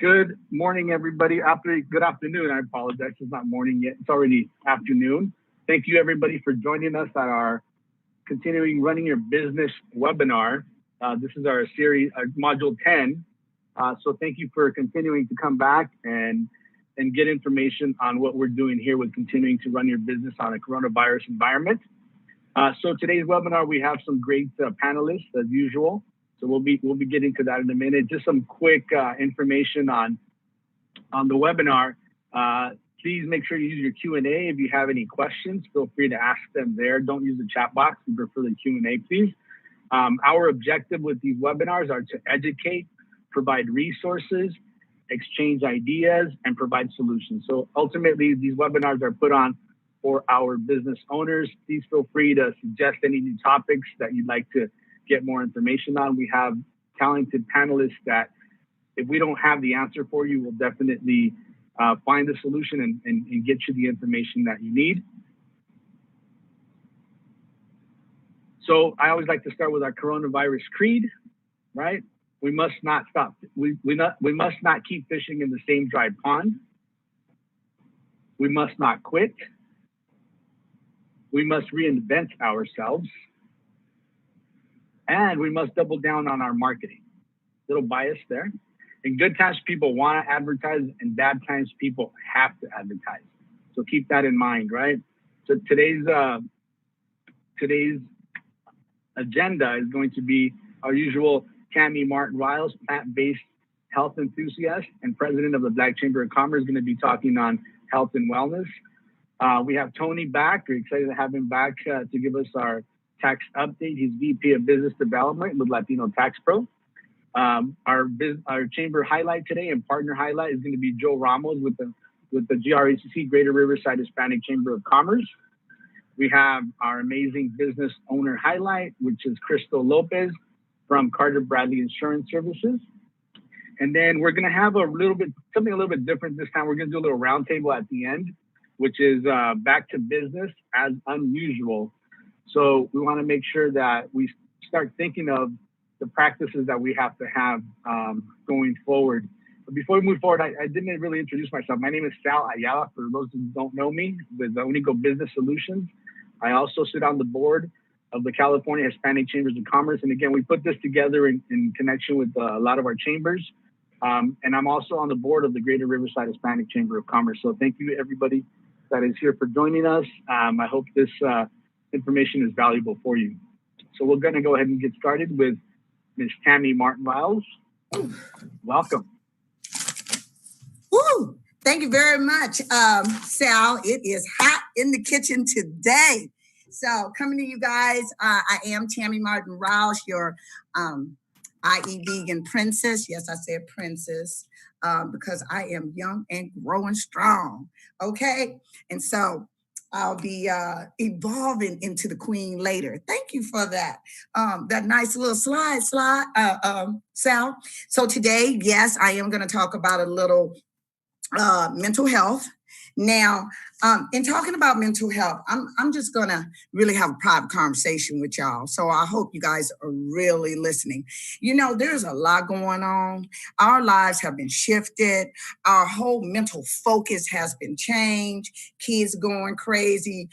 Good morning, everybody. Good afternoon. I apologize. It's not morning yet. It's already afternoon. Thank you, everybody, for joining us at our continuing running your business webinar. This is our series, module 10. So thank you for continuing to come back and get information on what we're doing here with continuing to run your business on a coronavirus environment. So today's webinar, we have some great panelists as usual. So we'll be getting to that in a minute. Just some quick information on the webinar. Please make sure you use your Q&A. If you have any questions, feel free to ask them there. Don't use the chat box. We prefer the Q&A, please. Our objective with these webinars are to educate, provide resources, exchange ideas, and provide solutions. So ultimately, these webinars are put on for our business owners. Please feel free to suggest any new topics that you'd like to get more information on. We have talented panelists that if we don't have the answer for you, we'll definitely find the solution and get you the information that you need. So I always like to start with our coronavirus creed, right? We must not stop. We must not keep fishing in the same dry pond. We must not quit. We must reinvent ourselves. And we must double down on our marketing. Little bias there. In good times, people want to advertise, and bad times, people have to advertise. So keep that in mind, right? So today's agenda is going to be our usual Tammy Martin-Riles, plant-based health enthusiast and president of the Black Chamber of Commerce, is going to be talking on health and wellness. We have Tony back. We're excited to have him back to give us our tax update. He's VP of Business Development with Latino Tax Pro. Our chamber highlight today and partner highlight is going to be Joe Ramos with the GRHC, Greater Riverside Hispanic Chamber of Commerce. We have our amazing business owner highlight, which is Crystal Lopez from Carter Bradley Insurance Services. And then we're going to have something a little bit different this time. We're going to do a little roundtable at the end, which is back to business as unusual. So we want to make sure that we start thinking of the practices that we have to have going forward. But before we move forward, I didn't really introduce myself. My name is Sal Ayala, for those who don't know me, with Unico Business Solutions. I also sit on the board of the California Hispanic Chambers of Commerce. And again, we put this together in connection with a lot of our chambers. And I'm also on the board of the Greater Riverside Hispanic Chamber of Commerce. So thank you, everybody that is here for joining us. I hope this information is valuable for you. So we're going to go ahead and get started with Ms. Tammy Martin-Riles. Welcome. Woo! Thank you very much, Sal. It is hot in the kitchen today. So coming to you guys, I am Tammy Martin-Riles, your IE Vegan Princess. Yes, I said princess because I am young and growing strong. Okay, and so I'll be evolving into the queen later. Thank you for that. That nice little slide, Sal. So today, yes, I am going to talk about a little mental health. Now, in talking about mental health, I'm just going to really have a private conversation with y'all. So I hope you guys are really listening. You know, there's a lot going on. Our lives have been shifted. Our whole mental focus has been changed. Kids going crazy,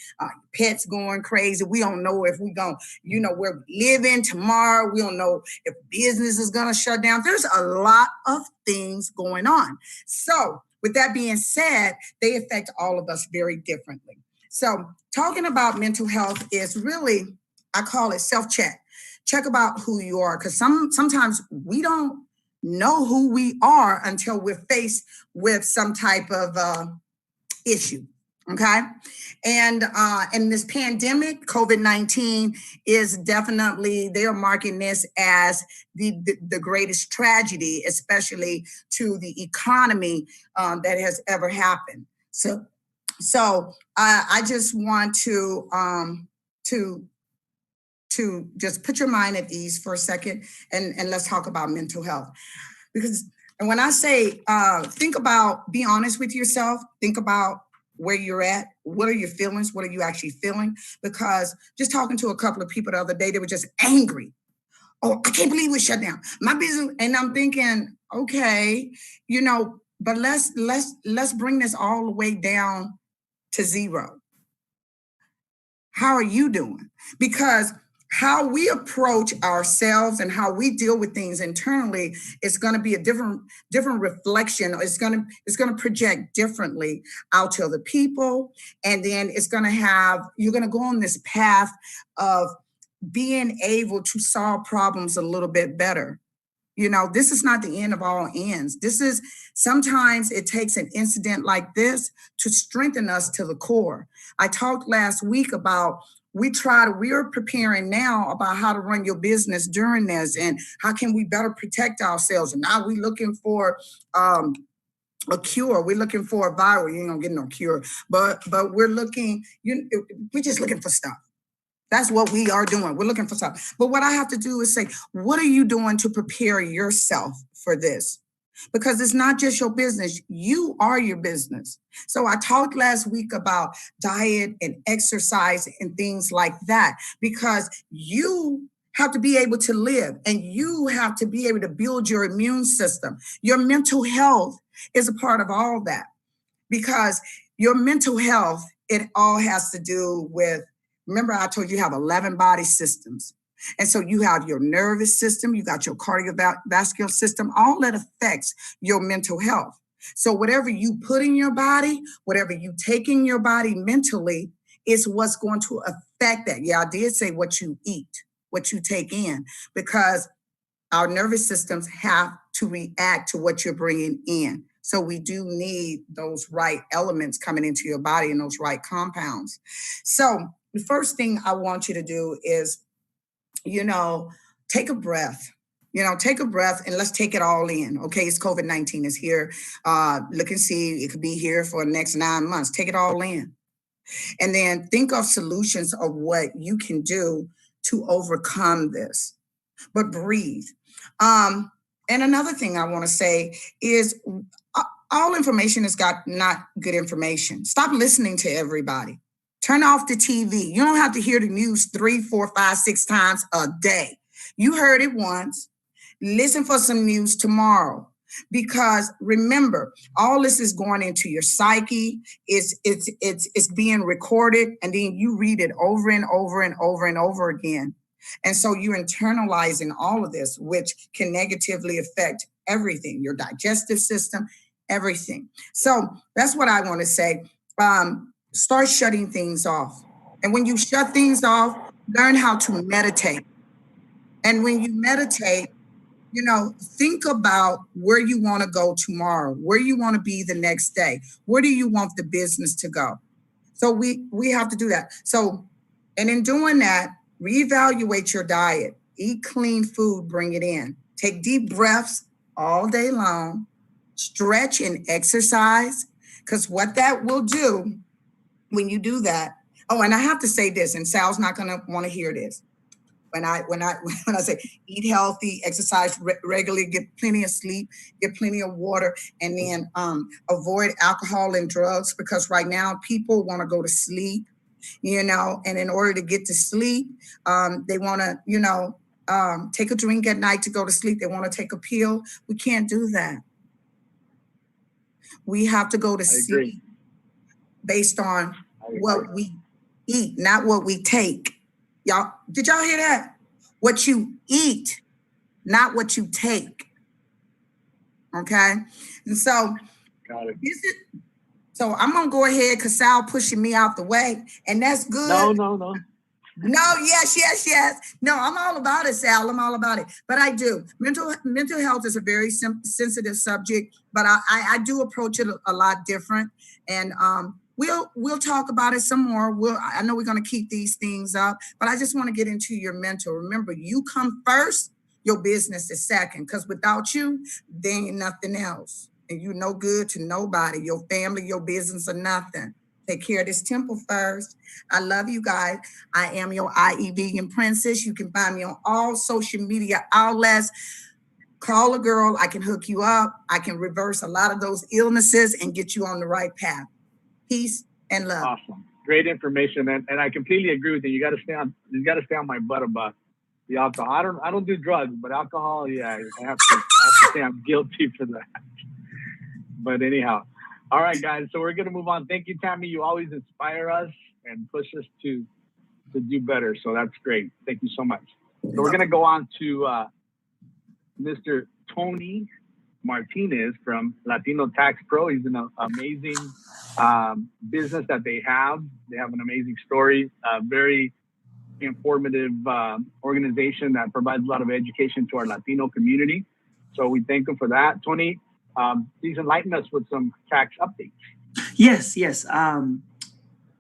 pets going crazy. We don't know if we're going to, where we live in tomorrow. We don't know if business is going to shut down. There's a lot of things going on. So with that being said, they affect all of us very differently. So talking about mental health is really, I call it self-check. Check about who you are, because sometimes we don't know who we are until we're faced with some type of issue. Okay. And this pandemic, COVID-19 is definitely, they're marking this as the greatest tragedy, especially to the economy that has ever happened. So I just want to just put your mind at ease for a second and let's talk about mental health. Because when I say, be honest with yourself, think about where you're at. What are your feelings? What are you actually feeling? Because just talking to a couple of people the other day, they were just angry. Oh, I can't believe we shut down my business. And I'm thinking, okay, but let's bring this all the way down to zero. How are you doing? Because how we approach ourselves and how we deal with things internally is going to be a different reflection. It's going to project differently out to other people, and then you're going to go on this path of being able to solve problems a little bit better. This is not the end of all ends. Sometimes it takes an incident like this to strengthen us to the core. I talked last week about we're preparing now about how to run your business during this and how can we better protect ourselves. And now we're looking for a cure. We're looking for a virus. You ain't gonna get no cure, but we're just looking for stuff. That's what we are doing. We're looking for stuff. But what I have to do is say, what are you doing to prepare yourself for this? Because it's not just your business. You are your business. So I talked last week about diet and exercise and things like that, because you have to be able to live and you have to be able to build your immune system. Your mental health is a part of all that, because your mental health, it all has to do with, remember I told you have 11 body systems. And so you have your nervous system, you got your cardiovascular system, all that affects your mental health. So whatever you put in your body, whatever you take in your body mentally is what's going to affect that. Yeah, I did say what you eat, what you take in, because our nervous systems have to react to what you're bringing in. So we do need those right elements coming into your body and those right compounds. So the first thing I want you to do is, take a breath. Take a breath and let's take it all in. Okay, it's COVID-19 is here. Look and see, it could be here for the next 9 months. Take it all in. And then think of solutions of what you can do to overcome this. But breathe. And another thing I want to say is all information is not good information. Stop listening to everybody. Turn off the TV. You don't have to hear the news 3, 4, 5, 6 times a day. You heard it once. Listen for some news tomorrow. Because remember, all this is going into your psyche. It's being recorded, and then you read it over and over and over and over again. And so you're internalizing all of this, which can negatively affect everything, your digestive system, everything. So that's what I want to say. Start shutting things off. And when you shut things off, learn how to meditate. And when you meditate, think about where you want to go tomorrow, where you want to be the next day. Where do you want the business to go? So we have to do that. So, and in doing that, reevaluate your diet, eat clean food, bring it in, take deep breaths all day long, stretch and exercise, because what that will do when you do that. Oh, and I have to say this, and Sal's not going to want to hear this. When I say eat healthy, exercise regularly, get plenty of sleep, get plenty of water, and then avoid alcohol and drugs, because right now people want to go to sleep, and in order to get to sleep, they want to, take a drink at night to go to sleep. They want to take a pill. We can't do that. We have to go to sleep based on what we eat, not what we take. Y'all, did y'all hear that? What you eat, not what you take. Okay? And so, got it. So I'm going to go ahead because Sal pushing me out the way, and that's good. No. No, yes. No, I'm all about it, Sal. I'm all about it. But I do. Mental health is a very sensitive subject, but I do approach it a lot different. And we'll talk about it some more. I know we're going to keep these things up, but I just want to get into your mental. Remember, you come first, your business is second, because without you, there ain't nothing else. And you're no good to nobody, your family, your business, or nothing. Take care of this temple first. I love you guys. I am your IE Vegan Princess. You can find me on all social media outlets. Call a girl. I can hook you up. I can reverse a lot of those illnesses and get you on the right path. Peace and love. Awesome. Great information, man. And I completely agree with you. You got to stay on my butt about the alcohol. I don't do drugs, but alcohol, yeah, I have to to say I'm guilty for that. But anyhow, all right, guys. So we're gonna move on. Thank you, Tammy. You always inspire us and push us to do better. So that's great. Thank you so much. So we're gonna go on to Mr. Tony Martinez from Latino Tax Pro. He's an amazing business that they have. They have an amazing story, very informative organization that provides a lot of education to our Latino community. So we thank him for that. Tony, please enlighten us with some tax updates. Yes.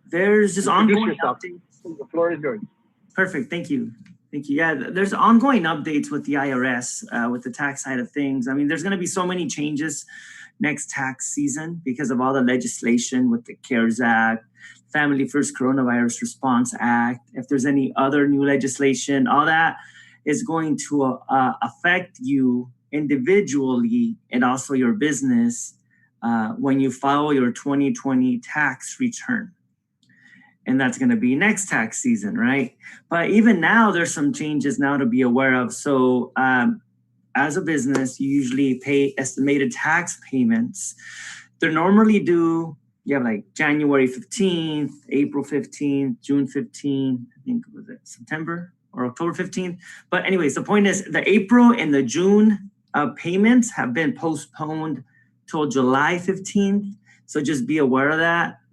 There's just ongoing updates. The floor is yours. Perfect. Thank you. Yeah, there's ongoing updates with the IRS, with the tax side of things. I mean, there's going to be so many changes next tax season because of all the legislation with the CARES Act, Family First Coronavirus Response Act. If there's any other new legislation, all that is going to affect you individually and also your business when you file your 2020 tax return. And that's going to be next tax season, right? But even now, there's some changes now to be aware of. So as a business, you usually pay estimated tax payments. They're normally due, you have like January 15th, April 15th, June 15th, I think was it September or October 15th. But anyways, the point is the April and the June payments have been postponed till July 15th. So just be aware of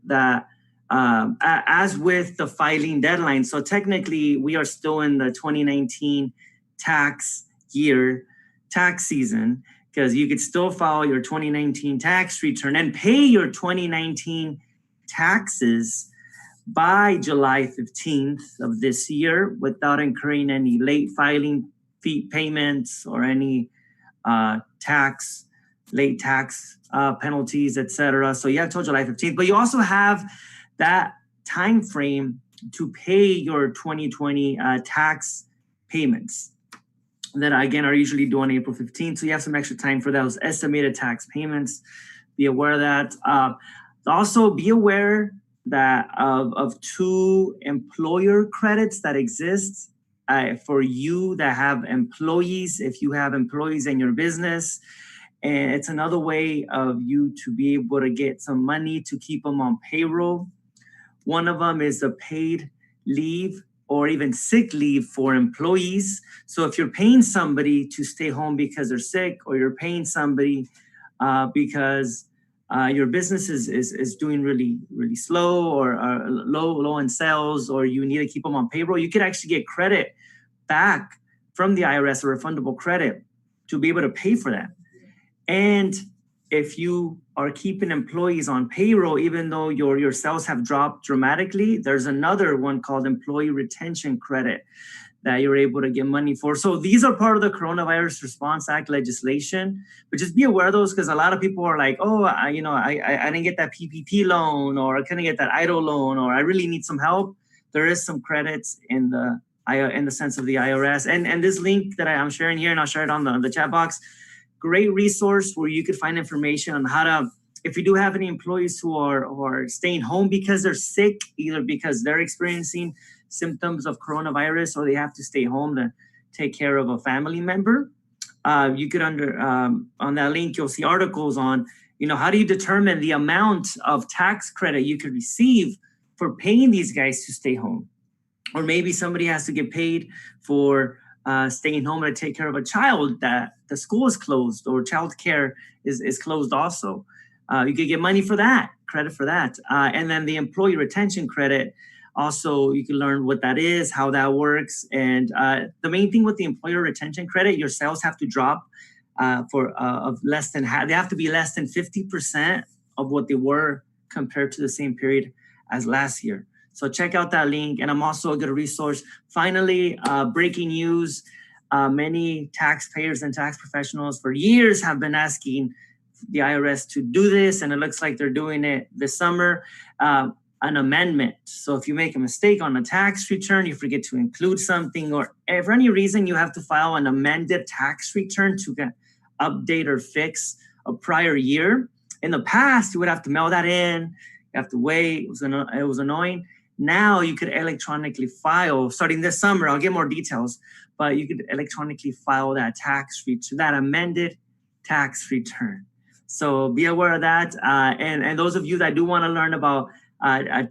that. As with the filing deadline, so technically we are still in the 2019 tax season, because you could still file your 2019 tax return and pay your 2019 taxes by July 15th of this year without incurring any late filing fee payments or any late tax penalties, etc. So you have till July 15th, but you also have that time frame to pay your 2020 tax payments that, again, are usually due on April 15th. So you have some extra time for those estimated tax payments. Be aware of that. Also, be aware that of two employer credits that exist for you that have employees. If you have employees in your business, and it's another way of you to be able to get some money to keep them on payroll. One of them is the paid leave or even sick leave for employees. So if you're paying somebody to stay home because they're sick, or you're paying somebody because your business is doing really, really slow or low in sales, or you need to keep them on payroll, you could actually get credit back from the IRS, a refundable credit, to be able to pay for that. And if you are keeping employees on payroll, even though your sales have dropped dramatically, there's another one called Employee Retention Credit that you're able to get money for. So these are part of the Coronavirus Response Act legislation, but just be aware of those, because a lot of people are like, oh, I didn't get that PPP loan, or I couldn't get that EIDL loan, or I really need some help. There is some credits in the sense of the IRS. And this link that I'm sharing here, and I'll share it on the chat box, great resource where you could find information on how to, if you do have any employees who are staying home because they're sick, either because they're experiencing symptoms of coronavirus or they have to stay home to take care of a family member. You could on that link, you'll see articles on, how do you determine the amount of tax credit you could receive for paying these guys to stay home? Or maybe somebody has to get paid for staying home to take care of a child that the school is closed, or childcare is closed also. You could get money for that, credit for that. And then the employee retention credit, also you can learn what that is, how that works. And the main thing with the employer retention credit, your sales have to drop of less than half. They have to be less than 50% of what they were compared to the same period as last year. So check out that link. And I'm also a good resource. Finally, breaking news. Many taxpayers and tax professionals for years have been asking the IRS to do this, and it looks like they're doing it this summer, an amendment. So if you make a mistake on a tax return, you forget to include something, or if for any reason you have to file an amended tax return to update or fix a prior year. In the past, you would have to mail that in, you have to wait, it was annoying. Now you could electronically file, starting this summer, I'll get more details, but you could electronically file that tax return, that amended tax return. So be aware of that. And those of you that do want to learn about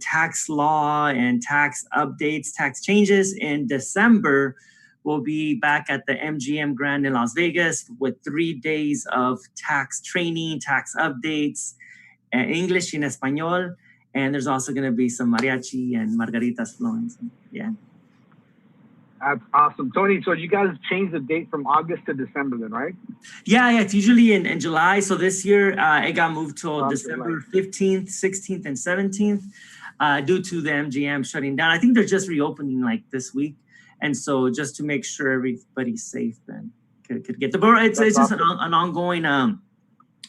tax law and tax updates, tax changes in December, we'll be back at the MGM Grand in Las Vegas with 3 days of tax training, tax updates, English and Espanol. And there's also going to be some mariachi and margaritas flowing. So, yeah. That's awesome. Tony, so you guys changed the date from August to December then, right? Yeah, it's usually in July. So this year it got moved till Okay, December 15th, 16th, and 17th due to the MGM shutting down. I think they're just reopening like this week. And so just to make sure everybody's safe and could get the board. It's just an ongoing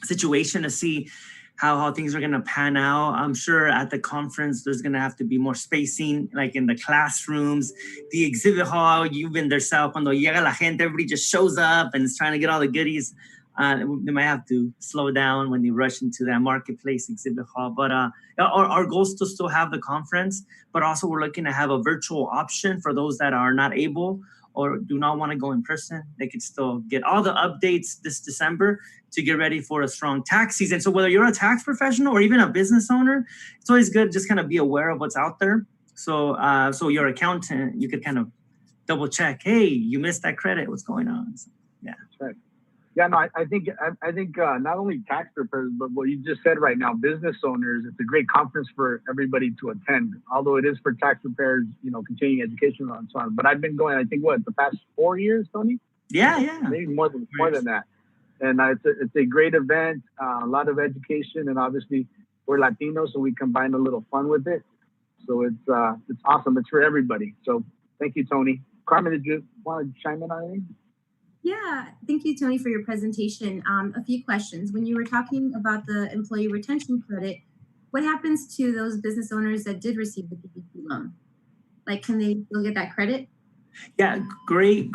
situation to see how things are going to pan out. I'm sure at the conference, there's going to have to be more spacing, like in the classrooms, the exhibit hall. You've been there, Sal, cuando llega la gente, everybody just shows up and is trying to get all the goodies. They might have to slow down when they rush into that marketplace exhibit hall. But our goal is to still have the conference, but also we're looking to have a virtual option for those that are not able or do not want to go in person. They could still get all the updates this December to get ready for a strong tax season. So whether you're a tax professional or even a business owner, it's always good to just kind of be aware of what's out there. So your accountant, you could kind of double check, hey, you missed that credit, what's going on? So, yeah. That's right. Yeah, no, I think not only tax preparers, but what you just said right now, business owners, it's a great conference for everybody to attend. Although it is for tax preparers, continuing education and so on. But I've been going, I think, the past 4 years, Tony? Yeah. Maybe more than that. And it's a great event, a lot of education, and obviously we're Latinos, so we combine a little fun with it. So it's awesome. It's for everybody. So thank you, Tony. Carmen, did you want to chime in on anything? Yeah, thank you, Tony, for your presentation. A few questions. When you were talking about the employee retention credit, what happens to those business owners that did receive the PPP loan? Like, can they still get that credit? Yeah, great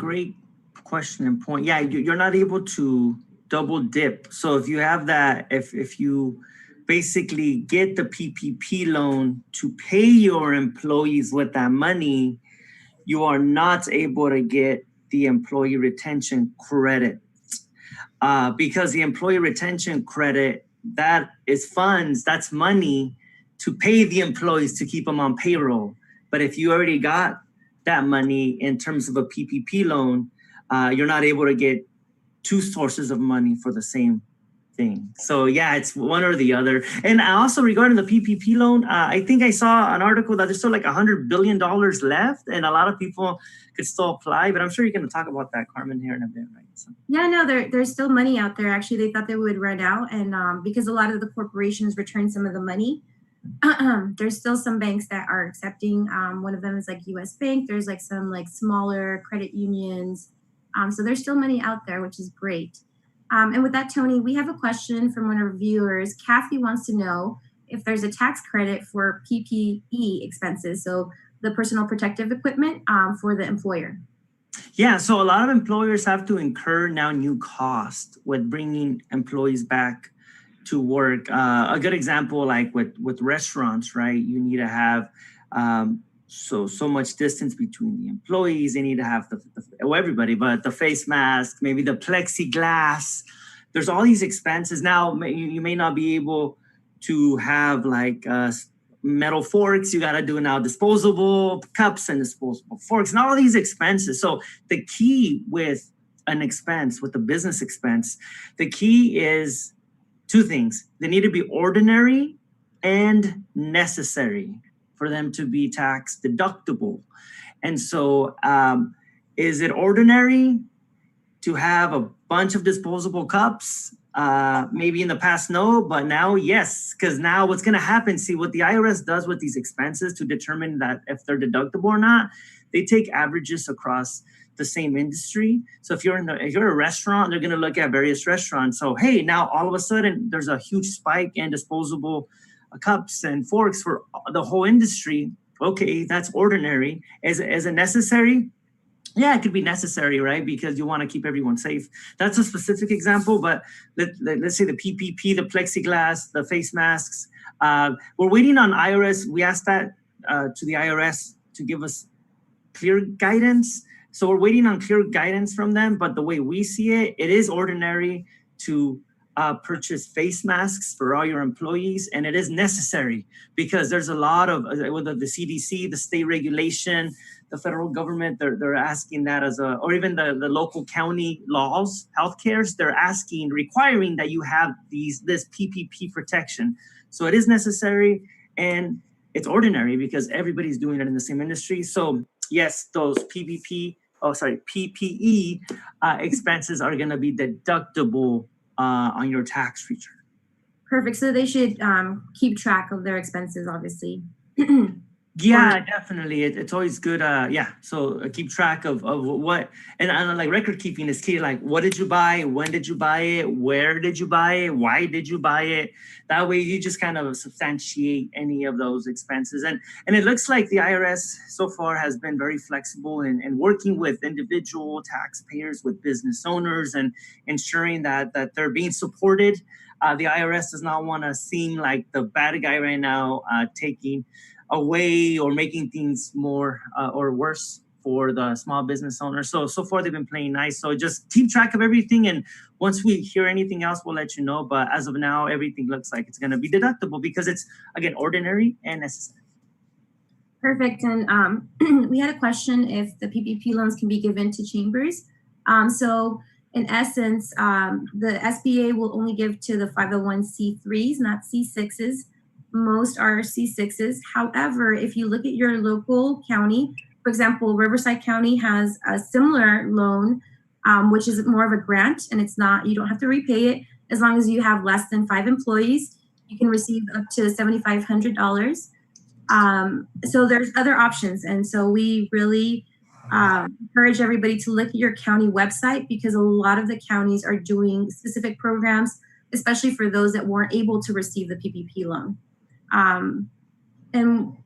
question and point. Yeah, you're not able to double dip. So if you have that, if you basically get the PPP loan to pay your employees with that money, you are not able to get the employee retention credit because the employee retention credit, that is funds, that's money to pay the employees to keep them on payroll. But if you already got that money in terms of a PPP loan, you're not able to get two sources of money for the same thing. So yeah, it's one or the other. And also regarding the PPP loan, I think I saw an article that there's still like $100 billion left and a lot of people could still apply, but I'm sure you're going to talk about that, Carmen, here in a bit, right? So. Yeah, no, there's still money out there. Actually, they thought they would run out. And because a lot of the corporations return some of the money, there's still some banks that are accepting. One of them is like US Bank. There's like some like smaller credit unions. So there's still money out there, which is great. And with that, Tony, we have a question from one of our viewers. Kathy wants to know if there's a tax credit for PPE expenses, so the personal protective equipment for the employer. Yeah, so a lot of employers have to incur now new costs with bringing employees back to work. A good example, like with restaurants, right? You need to have so much distance between the employees. They need to have everybody, but the face mask, maybe the plexiglass. There's all these expenses. Now, you may not be able to have like metal forks. You got to do now disposable cups and disposable forks and all these expenses. So the key with an expense, with the business expense, the key is two things. They need to be ordinary and necessary for them to be tax deductible. And so is it ordinary to have a bunch of disposable cups? Maybe in the past, no, but now, yes, because now what's gonna happen, see what the IRS does with these expenses to determine that if they're deductible or not, they take averages across the same industry. So if you're a restaurant, they're gonna look at various restaurants. So, hey, now all of a sudden there's a huge spike in disposable cups and forks for the whole industry. Okay, that's ordinary. Is it necessary? Yeah, it could be necessary, right? Because you want to keep everyone safe. That's a specific example, but let's say the PPP, the plexiglass, the face masks. We're waiting on IRS. We asked that to the IRS to give us clear guidance. So we're waiting on clear guidance from them. But the way we see it, it is ordinary to purchase face masks for all your employees, and it is necessary because there's a lot of whether the CDC, the state regulation, the federal government, they're asking that or even the local county laws, healthcares, they're requiring that you have this PPP protection. So it is necessary and it's ordinary because everybody's doing it in the same industry. So yes, those PPE expenses are going to be deductible on your tax return. Perfect. So they should keep track of their expenses, obviously. Yeah, definitely. It's always good. So keep track of what, and like record keeping is key. Like, what did you buy? When did you buy it? Where did you buy it? Why did you buy it? That way you just kind of substantiate any of those expenses. And it looks like the IRS so far has been very flexible in working with individual taxpayers, with business owners, and ensuring that they're being supported. The IRS does not want to seem like the bad guy right now, taking away or making things more or worse for the small business owners. So far they've been playing nice. So just keep track of everything. And once we hear anything else, we'll let you know. But as of now, everything looks like it's going to be deductible because it's, again, ordinary and necessary. Perfect. And we had a question if the PPP loans can be given to chambers. So in essence, the SBA will only give to the 501c3s, not C6s. Most are C6s. However, if you look at your local county, for example, Riverside County has a similar loan, which is more of a grant, and you don't have to repay it. As long as you have less than 5 employees, you can receive up to $7,500. So there's other options. And so we really encourage everybody to look at your county website because a lot of the counties are doing specific programs, especially for those that weren't able to receive the PPP loan. And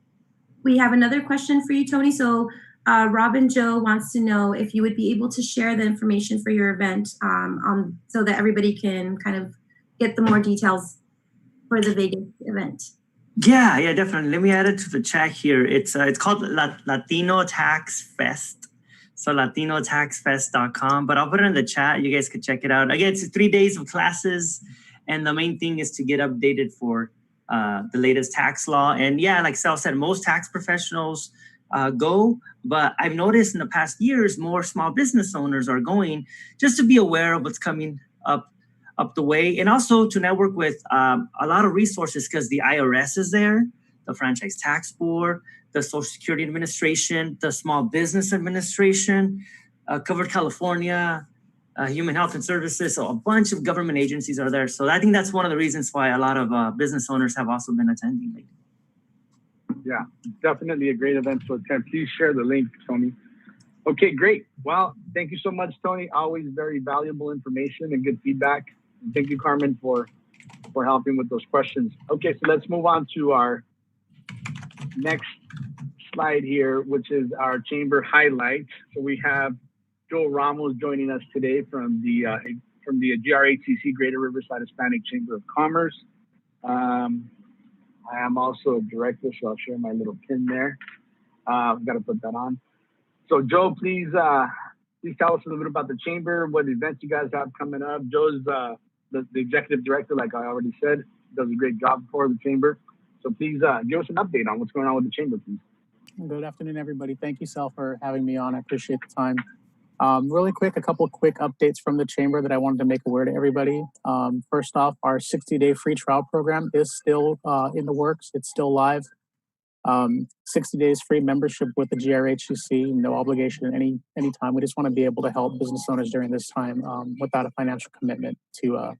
we have another question for you, Tony. So Robin Joe wants to know if you would be able to share the information for your event so that everybody can kind of get the more details for the Vegas event. Yeah, definitely. Let me add it to the chat here. It's called Latino Tax Fest. So latinotaxfest.com, but I'll put it in the chat. You guys could check it out. Again, it's 3 days of classes. And the main thing is to get updated for the latest tax law. And yeah, like Sal said, most tax professionals go, but I've noticed in the past years, more small business owners are going just to be aware of what's coming up the way. And also to network with a lot of resources because the IRS is there, the Franchise Tax Board, the Social Security Administration, the Small Business Administration, Covered California, Human Health and Services. So a bunch of government agencies are there. So I think that's one of the reasons why a lot of business owners have also been attending lately. Yeah, definitely a great event to attend. Please share the link, Tony. Okay, great. Well, thank you so much, Tony. Always very valuable information and good feedback. And thank you, Carmen, for helping with those questions. Okay, so let's move on to our next slide here, which is our chamber highlights. So we have Joe Ramos joining us today from the GRHCC, Greater Riverside Hispanic Chamber of Commerce. I am also a director, so I'll share my little pin there. I've got to put that on. So Joe, please tell us a little bit about the chamber, what events you guys have coming up. Joe's the executive director, like I already said, does a great job for the chamber. So please give us an update on what's going on with the chamber, please. Good afternoon, everybody. Thank you, Sal, for having me on. I appreciate the time. Really quick, a couple of quick updates from the chamber that I wanted to make aware to everybody. First off, our 60-day free trial program is still in the works. It's still live. 60 days free membership with the GRHCC, no obligation at any time. We just want to be able to help business owners during this time without a financial commitment to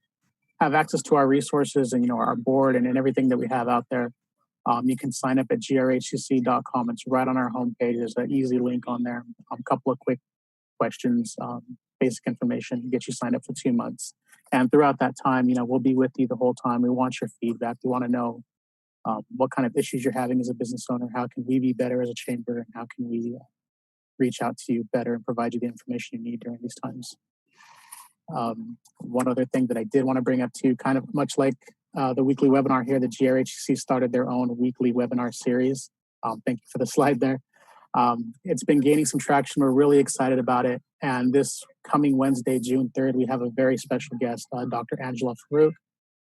have access to our resources and our board and everything that we have out there. You can sign up at grhcc.com. It's right on our homepage. There's an easy link on there. A couple of quick questions, basic information, get you signed up for 2 months. And throughout that time, we'll be with you the whole time. We want your feedback. We want to know what kind of issues you're having as a business owner. How can we be better as a chamber? And how can we reach out to you better and provide you the information you need during these times? One other thing that I did want to bring up too, kind of much like the weekly webinar here, the GRHCC started their own weekly webinar series. Thank you for the slide there. It's been gaining some traction. We're really excited about it. And this coming Wednesday, June 3rd, we have a very special guest, Dr. Angela Farouk.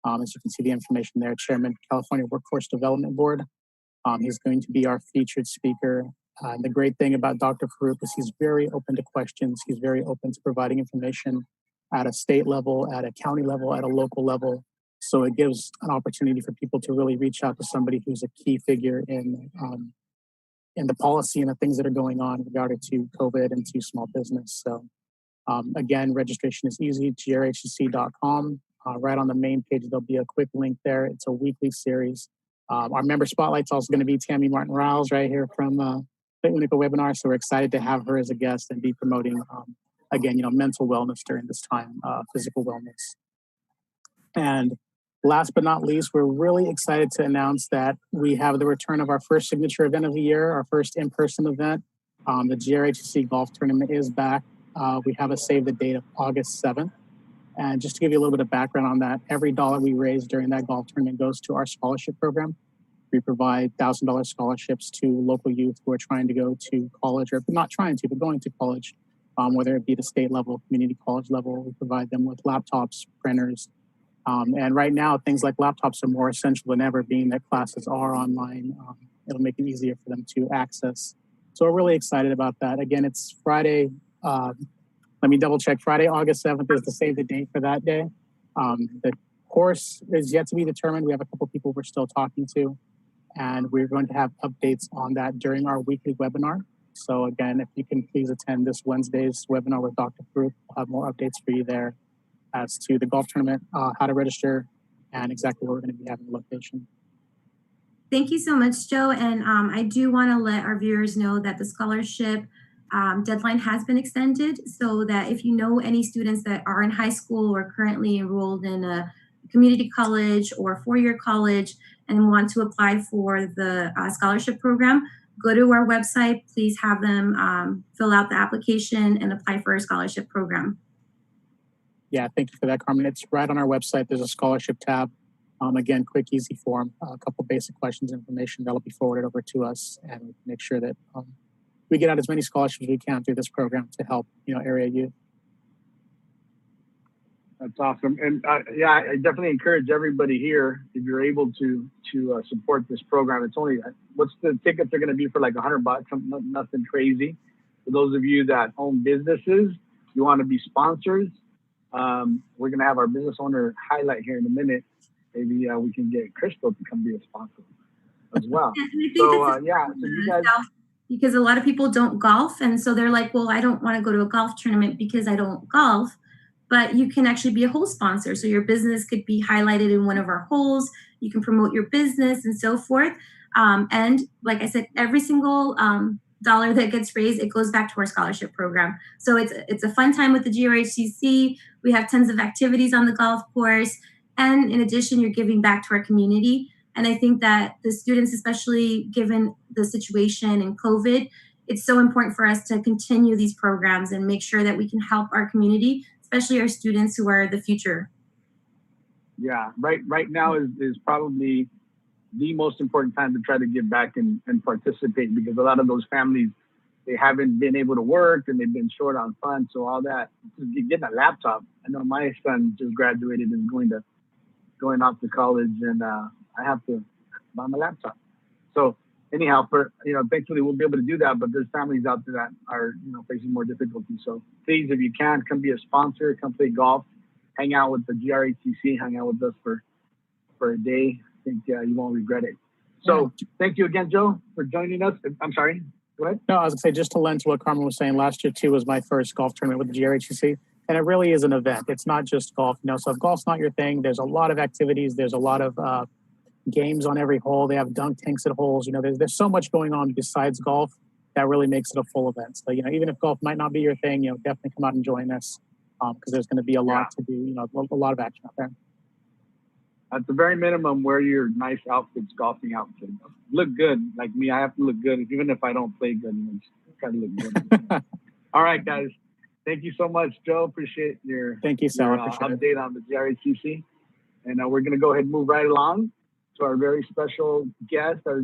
As you can see the information there, Chairman, California Workforce Development Board. He's going to be our featured speaker. The great thing about Dr. Farouk is he's very open to questions. He's very open to providing information at a state level, at a county level, at a local level. So it gives an opportunity for people to really reach out to somebody who's a key figure in the policy and the things that are going on regarding to COVID and to small business. So again, registration is easy, grhcc.com. Right on the main page, there'll be a quick link there. It's a weekly series. Our member spotlight's also going to be Tammy Martin Riles right here from the Unica webinar. So we're excited to have her as a guest and be promoting, again, mental wellness during this time, physical wellness. And last but not least, we're really excited to announce that we have the return of our first signature event of the year, our first in-person event. The GRHC Golf Tournament is back. We have a save the date of August 7th. And just to give you a little bit of background on that, every dollar we raise during that golf tournament goes to our scholarship program. We provide $1,000 scholarships to local youth who are trying to go to college, or not trying to, but going to college, whether it be the state level, community college level. We provide them with laptops, printers. And right now, things like laptops are more essential than ever, being that classes are online. It'll make it easier for them to access. So we're really excited about that. Again, it's Friday. Let me double check. Friday, August 7th is the save the date for that day. The course is yet to be determined. We have a couple people we're still talking to, and we're going to have updates on that during our weekly webinar. So again, if you can please attend this Wednesday's webinar with Dr. Farouk, we'll have more updates for you there as to the golf tournament, how to register, and exactly where we're going to be having the location. Thank you so much, Joe. And I do want to let our viewers know that the scholarship deadline has been extended, so that if you know any students that are in high school or currently enrolled in a community college or four-year college and want to apply for the scholarship program, go to our website. Please have them fill out the application and apply for a scholarship program. Yeah, thank you for that, Carmen. It's right on our website. There's a scholarship tab. Again, quick, easy form, a couple basic questions, information that'll be forwarded over to us, and we can make sure that we get out as many scholarships as we can through this program to help, area youth. That's awesome. And yeah, I definitely encourage everybody here, if you're able to support this program. It's only, what's the tickets are going to be for like $100, nothing crazy. For those of you that own businesses, you want to be sponsors, we're going to have our business owner highlight here in a minute. Maybe we can get Crystal to come be a sponsor as well. So yeah, so you guys. Because a lot of people don't golf, and so they're like, well, I don't want to go to a golf tournament because I don't golf. But you can actually be a hole sponsor. So your business could be highlighted in one of our holes. You can promote your business and so forth. And like I said, every single dollar that gets raised, it goes back to our scholarship program. So it's a fun time with the GRHCC. We have tons of activities on the golf course. And in addition, you're giving back to our community. And I think that the students, especially given the situation in COVID, it's so important for us to continue these programs and make sure that we can help our community, especially our students who are the future. Yeah, right now is probably the most important time to try to give back and participate, because a lot of those families, they haven't been able to work and they've been short on funds. So all that, getting a laptop. I know my son just graduated and going off to college, and I have to buy my laptop. So anyhow, thankfully we'll be able to do that, but there's families out there that are, facing more difficulty. So please, if you can, come be a sponsor, come play golf, hang out with the GRHCC, hang out with us for a day. I think you won't regret it. So thank you again, Joe, for joining us. I'm sorry, go ahead. No, I was gonna say, just to lend to what Carmen was saying, last year too was my first golf tournament with the GRHCC. And it really is an event. It's not just golf, So if golf's not your thing, there's a lot of activities. There's a lot of games on every hole. They have dunk tanks at holes. There's so much going on besides golf that really makes it a full event. So, even if golf might not be your thing, definitely come out and join us, because there's going to be a lot to do, a lot of action out there. At the very minimum, wear your nice outfits, golfing outfits. Look good. Like me, I have to look good. Even if I don't play good, I gotta look good. All right, guys. Thank you so much, Joe. Appreciate your Thank you, Sal. update on the GRHCC. And we're going to go ahead and move right along. to our very special guest, our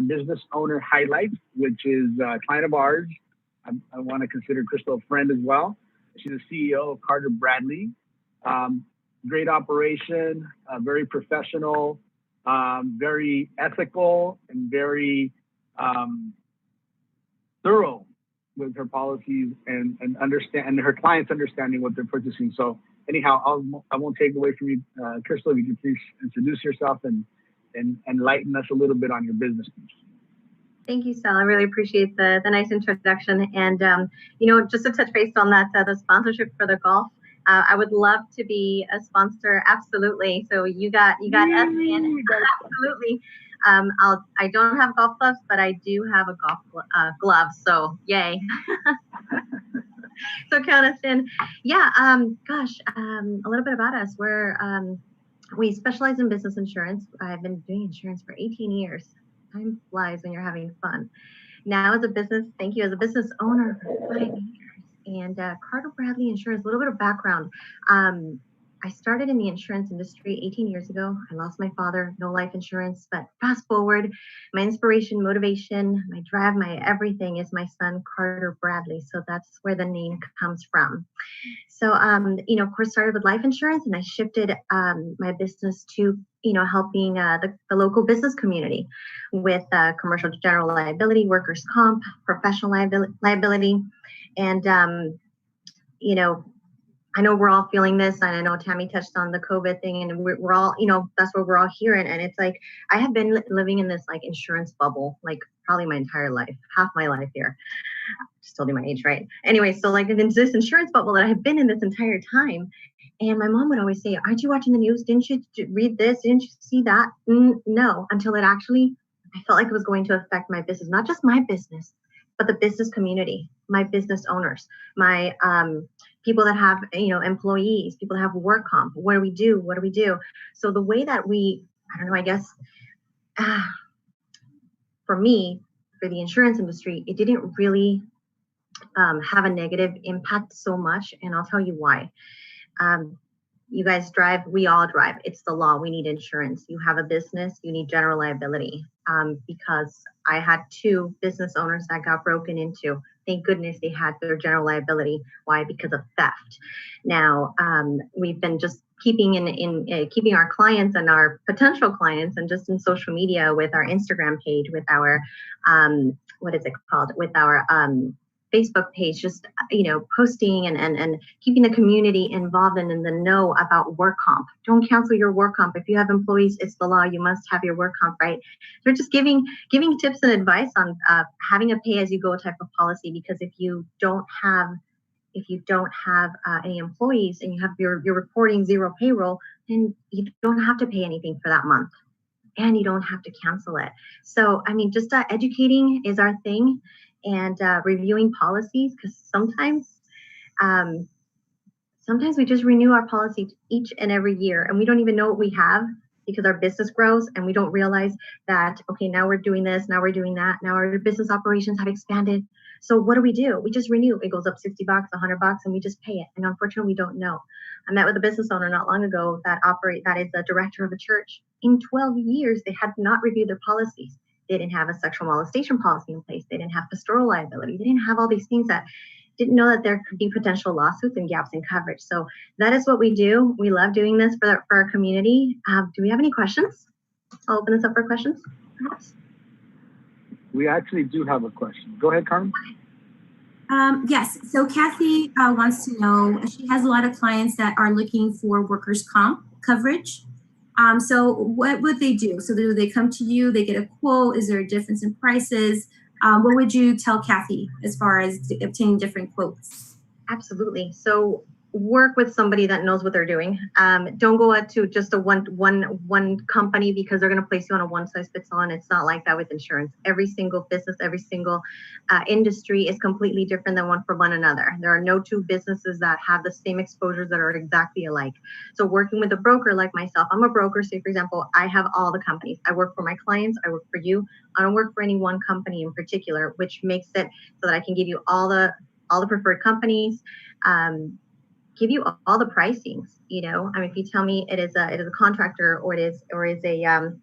business owner highlight, which is a client of ours. I want to consider Crystal a friend as well. She's the CEO of Carter Bradley. Great operation, very professional, very ethical, and very thorough with her policies and her clients understanding what they're purchasing. So anyhow, I won't take away from you, Crystal. If you could please introduce yourself and enlighten us a little bit on your business. Thank you, Sal. I really appreciate the nice introduction. And, just to touch base on that, the sponsorship for the golf, I would love to be a sponsor. Absolutely. So you got us in. Absolutely. I don't have golf gloves, but I do have a golf glove. So yay. So count us in. Yeah. A little bit about us. We specialize in business insurance. I've been doing insurance for 18 years. Time flies when you're having fun. Now as a business owner for 5 years. And Carter Bradley Insurance, a little bit of background. I started in the insurance industry 18 years ago. I lost my father, no life insurance, but fast forward, my inspiration, motivation, my drive, my everything is my son, Carter Bradley. So that's where the name comes from. So, of course, started with life insurance, and I shifted my business to, helping the local business community with commercial general liability, workers' comp, professional liability. And, I know we're all feeling this, and I know Tammy touched on the COVID thing, and we're all, that's what we're all hearing. And it's like, I have been living in this like insurance bubble, like probably my entire life, half my life here. Just told you my age, right? Anyway, so like in this insurance bubble that I've been in this entire time. And my mom would always say, aren't you watching the news? Didn't you read this? Didn't you see that? No, until I felt like it was going to affect my business, not just my business, but the business community, my business owners, my people that have, employees, people that have work comp. What do we do? What do we do? So the way that for me, for the insurance industry, it didn't really have a negative impact so much. And I'll tell you why. You guys drive, we all drive. It's the law. We need insurance. You have a business, you need general liability. Because I had 2 business owners that got broken into. Thank goodness they had their general liability. Why? Because of theft. Now, we've been just keeping keeping our clients and our potential clients, and just in social media with our Instagram page, with our with our Facebook page, just posting and keeping the community involved and in the know about work comp. Don't cancel your work comp. If you have employees, it's the law. You must have your work comp, right? So just giving tips and advice on having a pay-as-you-go type of policy, because if you don't have any employees and you have your reporting 0 payroll, then you don't have to pay anything for that month, and you don't have to cancel it. So just educating is our thing. And reviewing policies, because sometimes we just renew our policy each and every year, and we don't even know what we have, because our business grows and we don't realize that, okay, now we're doing this, now we're doing that, now our business operations have expanded. So what do? We just renew. It goes up $60, $100, and we just pay it. And unfortunately, we don't know. I met with a business owner not long ago that is the director of a church. In 12 years, they had not reviewed their policies. They didn't have a sexual molestation policy in place. They didn't have pastoral liability. They didn't have all these things, that didn't know that there could be potential lawsuits and gaps in coverage. So that is what we do. We love doing this for our community. Do we have any questions? I'll open this up for questions. Perhaps. We actually do have a question. Go ahead, Carmen. Yes. So Kathy wants to know, she has a lot of clients that are looking for workers' comp coverage. So what would they do? So do they come to you, they get a quote? Is there a difference in prices? What would you tell Kathy as far as obtaining different quotes? Absolutely. So work with somebody that knows what they're doing. Don't go out to just a one company, because they're going to place you on a one-size-fits-all, and it's not like that with insurance. Every single business, every single industry is completely different than one from one another. There are no 2 businesses that have the same exposures that are exactly alike. So working with a broker like myself, I'm a broker. So for example, I have all the companies. I work for my clients. I work for you. I don't work for any one company in particular, which makes it so that I can give you all the preferred companies. Give you all the pricings, if you tell me it is a contractor, or it is a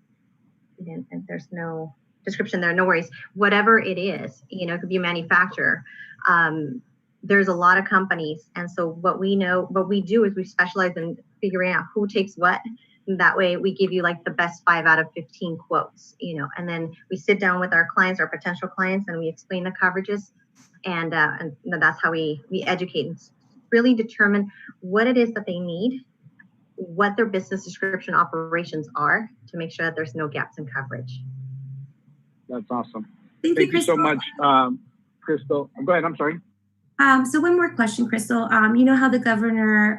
and there's no description there, no worries. Whatever it is, you know, it could be a manufacturer. There's a lot of companies. And so what we do is we specialize in figuring out who takes what. And that way we give you like the best 5 out of 15 quotes, you know, and then we sit down with our clients, our potential clients, and we explain the coverages. And that's how we educate and really determine what it is that they need, what their business description operations are, to make sure that there's no gaps in coverage. That's awesome. Thank Thank you so Crystal. much, Crystal. Go ahead. I'm sorry. So one more question, Crystal. You know how the governor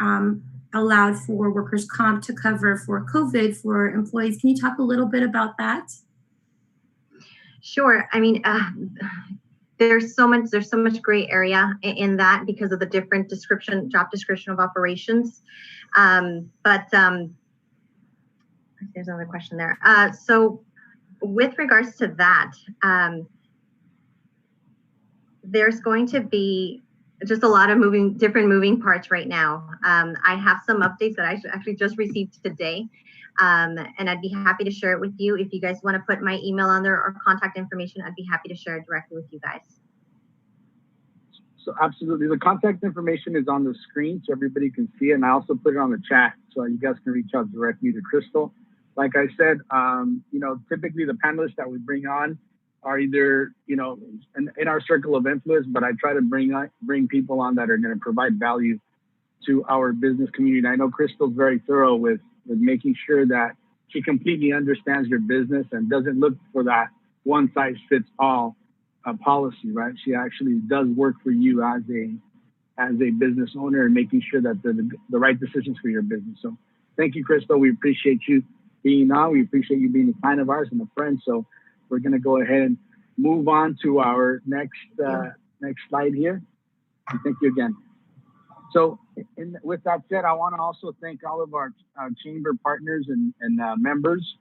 allowed for workers' comp to cover for COVID for employees. Can you talk a little bit about that? Sure. I mean, there's so much gray area in that because of the different job description of operations. But there's another question there. So with regards to that, there's going to be just a lot of different moving parts right now. I have some updates that I actually just received today. And I'd be happy to share it with you. If you guys want to put my email on there or contact information, I'd be happy to share it directly with you guys. So absolutely. The contact information is on the screen so everybody can see it. And I also put it on the chat so you guys can reach out directly to Crystal. Like I said, you know, typically the panelists that we bring on are either, you know, in our circle of influence, but I try to bring people on that are going to provide value to our business community. And I know Crystal's very thorough with making sure that she completely understands your business and doesn't look for that one size fits all policy, right? She actually does work for you as a business owner and making sure that the right decisions for your business. So thank you, Crystal. We appreciate you being on. We appreciate you being a client of ours and a friend. So we're going to go ahead and move on to our next slide here. And thank you again. So with that said, I want to also thank all of our chamber partners and members,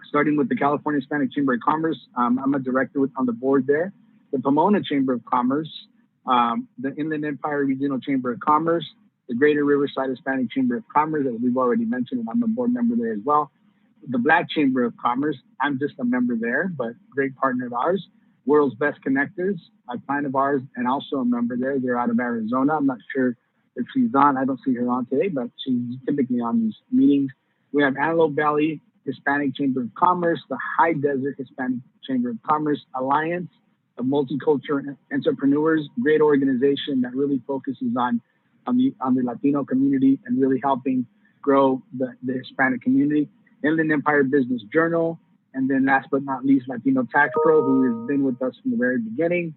starting with the California Hispanic Chamber of Commerce. I'm a director on the board there. The Pomona Chamber of Commerce, the Inland Empire Regional Chamber of Commerce, the Greater Riverside Hispanic Chamber of Commerce, that we've already mentioned, and I'm a board member there as well. The Black Chamber of Commerce, I'm just a member there, but great partner of ours. World's Best Connectors, a client of ours, and also a member there. They're out of Arizona. I'm not sure if she's on. I don't see her on today, but she's typically on these meetings. We have Antelope Valley Hispanic Chamber of Commerce, the High Desert Hispanic Chamber of Commerce, Alliance of Multicultural Entrepreneurs, great organization that really focuses on the Latino community and really helping grow the Hispanic community. Inland Empire Business Journal, and then last but not least, Latino Tax Pro, who has been with us from the very beginning.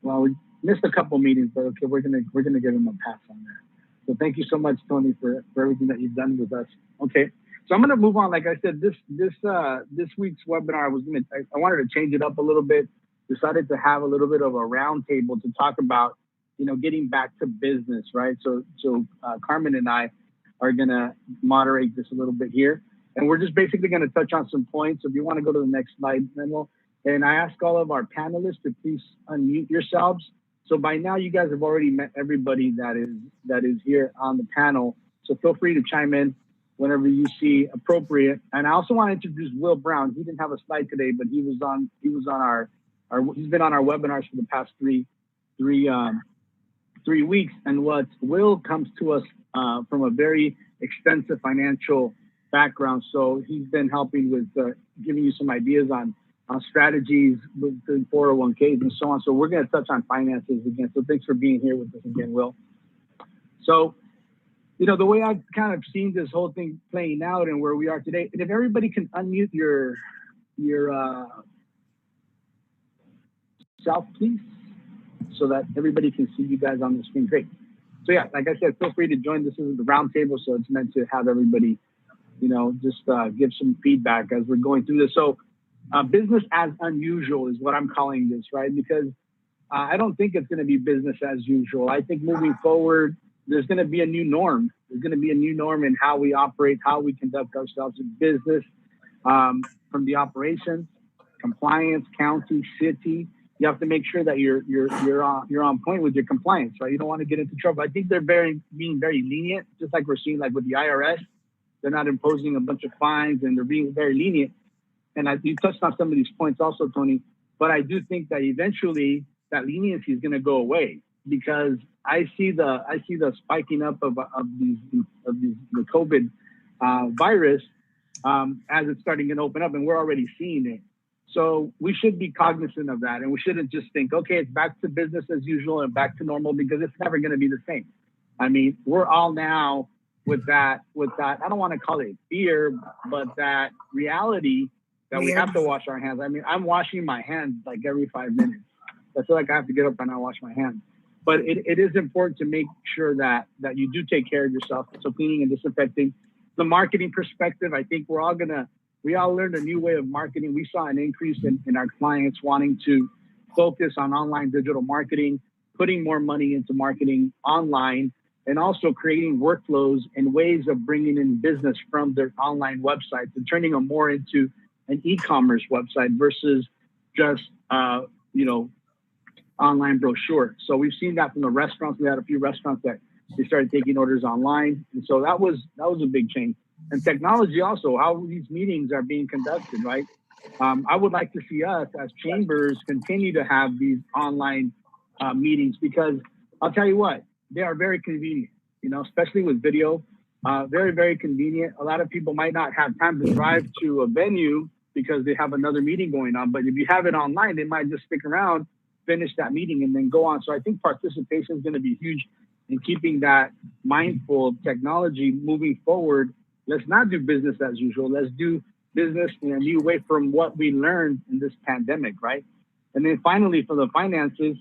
Well, we missed a couple meetings, but okay, we're gonna give him a pass on that. So thank you so much, Tony, for everything that you've done with us. Okay, so I'm gonna move on. Like I said, this week's webinar I wanted to change it up a little bit. Decided to have a little bit of a roundtable to talk about, you know, getting back to business, right? So Carmen and I are gonna moderate this a little bit here. And we're just basically going to touch on some points. If you want to go to the next slide, Manuel. And I ask all of our panelists to please unmute yourselves. So by now, you guys have already met everybody that is here on the panel. So feel free to chime in whenever you see appropriate. And I also want to introduce Will Brown. He didn't have a slide today, but he's been on our webinars for the past three weeks. And what Will comes to us from a very extensive financial background. So he's been helping with giving you some ideas on strategies with 401ks and so on. So we're going to touch on finances again. So thanks for being here with us again, Will. So, you know, the way I've kind of seen this whole thing playing out and where we are today, and if everybody can unmute your self, please, so that everybody can see you guys on the screen. Great. So yeah, like I said, feel free to join. This is the roundtable, so it's meant to have everybody, you know, just give some feedback as we're going through this. So business as unusual is what I'm calling this, right? Because I don't think it's going to be business as usual. I think moving forward, there's going to be a new norm. There's going to be a new norm in how we operate, how we conduct ourselves in business, from the operations, compliance, county, city. You have to make sure that you're on point with your compliance, right? You don't want to get into trouble. I think they're being very lenient, just like we're seeing like with the IRS. They're not imposing a bunch of fines and they're being very lenient. and you touched on some of these points also, Tony, but I do think that eventually that leniency is going to go away, because I see the spiking up of the COVID virus as it's starting to open up, and we're already seeing it. So we should be cognizant of that, and we shouldn't just think, okay, it's back to business as usual and back to normal, because it's never going to be the same. I mean, we're all now with that, I don't want to call it fear, but that reality that we have to wash our hands. I mean, I'm washing my hands like every 5 minutes. I feel like I have to get up and I wash my hands. But it is important to make sure that you do take care of yourself. So cleaning and disinfecting. The marketing perspective, I think we all learned a new way of marketing. We saw an increase in our clients wanting to focus on online digital marketing, putting more money into marketing online, and also creating workflows and ways of bringing in business from their online websites and turning them more into an e-commerce website versus just, online brochure. So we've seen that from the restaurants. We had a few restaurants that they started taking orders online. And so that was a big change. And technology also, how these meetings are being conducted, right? I would like to see us as chambers continue to have these online meetings, because I'll tell you what, they are very convenient, especially with video, very, very convenient. A lot of people might not have time to drive to a venue because they have another meeting going on. But if you have it online, they might just stick around, finish that meeting, and then go on. So I think participation is going to be huge in keeping that mindful of technology moving forward. Let's not do business as usual. Let's do business in a new way from what we learned in this pandemic, right? And then finally, for the finances,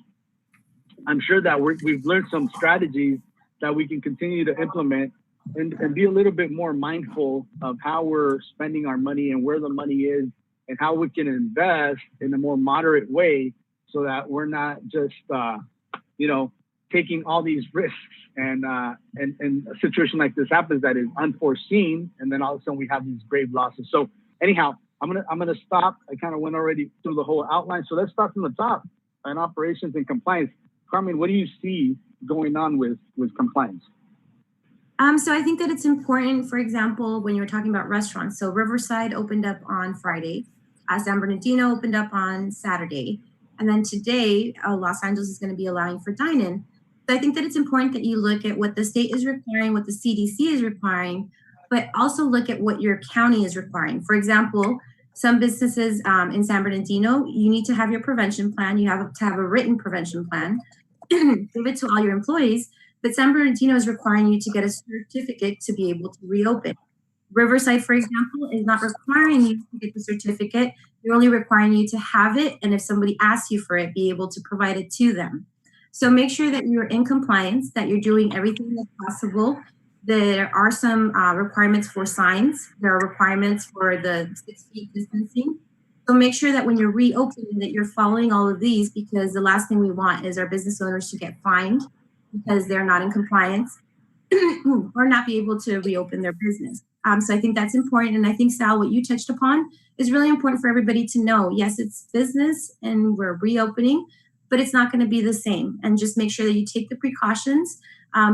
I'm sure that we've learned some strategies that we can continue to implement and be a little bit more mindful of how we're spending our money and where the money is and how we can invest in a more moderate way, so that we're not just, taking all these risks and a situation like this happens that is unforeseen, and then all of a sudden we have these grave losses. So anyhow, I'm gonna stop. I kind of went already through the whole outline. So let's start from the top on operations and compliance. Carmen, what do you see going on with compliance? So I think that it's important, for example, when you're talking about restaurants. So Riverside opened up on Friday, San Bernardino opened up on Saturday, and then today, Los Angeles is going to be allowing for dine-in. So I think that it's important that you look at what the state is requiring, what the CDC is requiring, but also look at what your county is requiring. For example, some businesses in San Bernardino, you need to have your prevention plan. You have to have a written prevention plan, give it to all your employees. But San Bernardino is requiring you to get a certificate to be able to reopen. Riverside, for example, is not requiring you to get the certificate. They're only requiring you to have it, and if somebody asks you for it, be able to provide it to them. So make sure that you're in compliance, that you're doing everything that's possible. There are some requirements for signs. There are requirements for the 6 feet distancing. So make sure that when you're reopening that you're following all of these, because the last thing we want is our business owners to get fined because they're not in compliance or not be able to reopen their business. So I think that's important. And I think, Sal, what you touched upon is really important for everybody to know. Yes, it's business and we're reopening, but it's not going to be the same. And just make sure that you take the precautions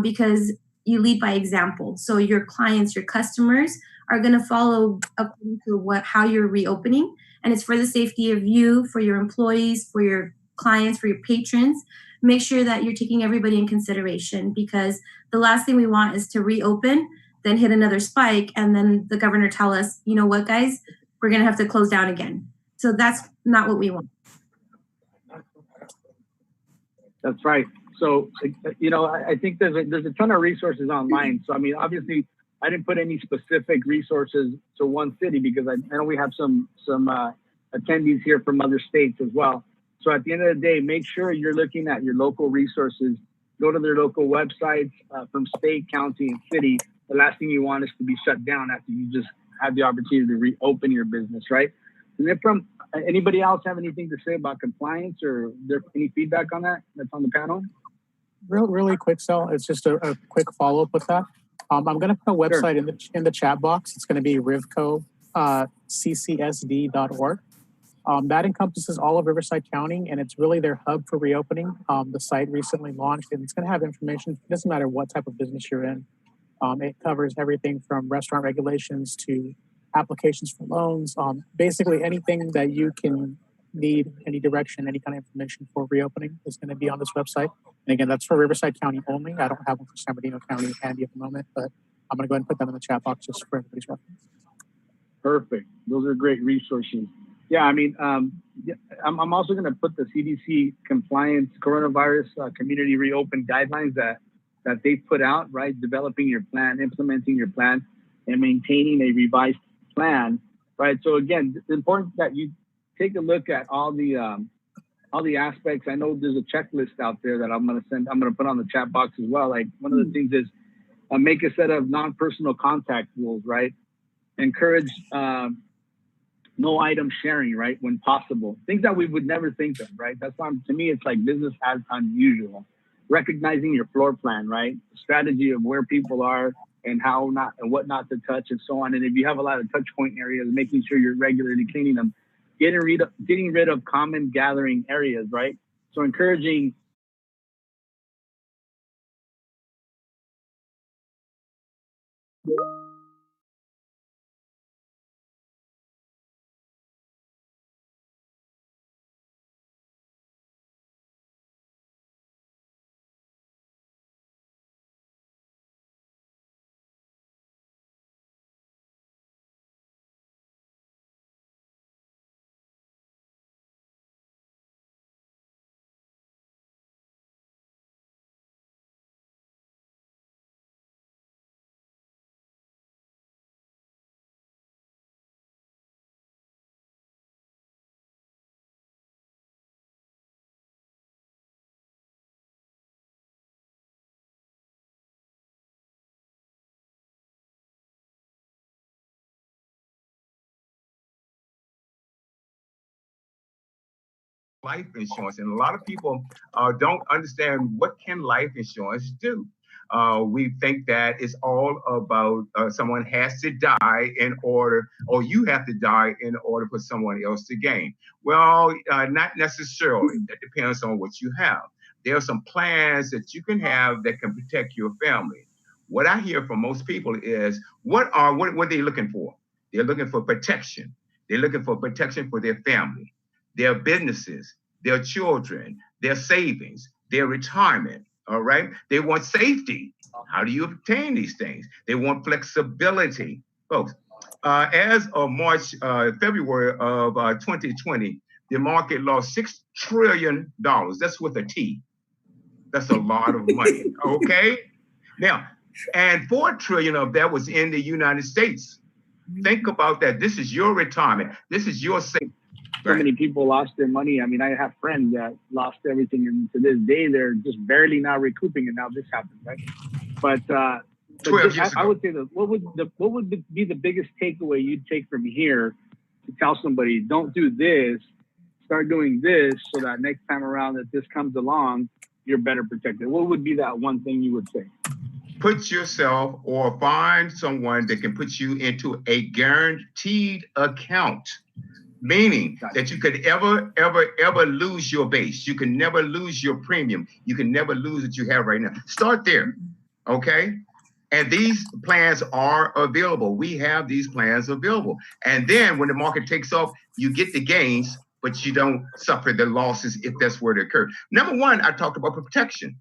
because you lead by example. So your clients, your customers are going to follow according to how you're reopening. And it's for the safety of you, for your employees, for your clients, for your patrons. Make sure that you're taking everybody in consideration, because the last thing we want is to reopen, then hit another spike, and then the governor tell us, you know what, guys, we're going to have to close down again. So that's not what we want. That's right. So, I think there's a ton of resources online. So, I mean, obviously, I didn't put any specific resources to one city because I know we have some attendees here from other states as well. So at the end of the day, make sure you're looking at your local resources. Go to their local websites from state, county, and city. The last thing you want is to be shut down after you just have the opportunity to reopen your business, right? And then from anybody else have anything to say about compliance, or there any feedback on that that's on the panel? Really quick, Sal. It's just a quick follow-up with that. I'm going to put a website in the chat box. It's going to be rivcoCCSD.org. That encompasses all of Riverside County, and it's really their hub for reopening. The site recently launched, and it's going to have information. It doesn't matter what type of business you're in. It covers everything from restaurant regulations to applications for loans, basically anything that you can need, any direction, any kind of information for reopening is going to be on this website. And again, that's for Riverside County only. I don't have one for San Bernardino County handy at the moment, but I'm going to go ahead and put them in the chat box just for everybody's reference. Perfect. Those are great resources. Yeah, I mean, yeah, I'm also going to put the CDC compliance coronavirus community reopen guidelines that they put out, right? Developing your plan, implementing your plan, and maintaining a revised plan, right? So again, it's important that you take a look at all the aspects. I know there's a checklist out there that I'm going to put on the chat box as well. Like one of the things is make a set of non-personal contact rules, right? Encourage no item sharing, right, when possible. Things that we would never think of, right? That's why, to me, it's like business as unusual. Recognizing your floor plan, right? Strategy of where people are and how not and what not to touch and so on. And if you have a lot of touch point areas, making sure you're regularly cleaning them, getting rid of common gathering areas, right? So encouraging life insurance, and a lot of people don't understand what can life insurance do. We think that it's all about someone has to die in order, or you have to die in order for someone else to gain. Well, not necessarily. That depends on what you have. There are some plans that you can have that can protect your family. What I hear from most people is, what are they looking for? They're looking for protection. They're looking for protection for their family, their businesses, their children, their savings, their retirement, all right? They want safety. How do you obtain these things? They want flexibility. Folks, as of February of 2020, the market lost $6 trillion. That's with a T. That's a lot of money, okay? Now, and 4 trillion of that was in the United States. Think about that. This is your retirement. This is your safety. So many people lost their money. I mean, I have friends that lost everything, and to this day, they're just barely now recouping. And now this happened, right? But I would say that what would be the biggest takeaway you'd take from here to tell somebody, don't do this, start doing this, so that next time around that this comes along, you're better protected. What would be that one thing you would say? Put yourself or find someone that can put you into a guaranteed account. Meaning that you could ever lose your base. You can never lose your premium. You can never lose what you have right now. Start there, okay? And these plans are available. We have these plans available. And then when the market takes off, you get the gains, but you don't suffer the losses if that's where they occur. Number one, I talked about protection.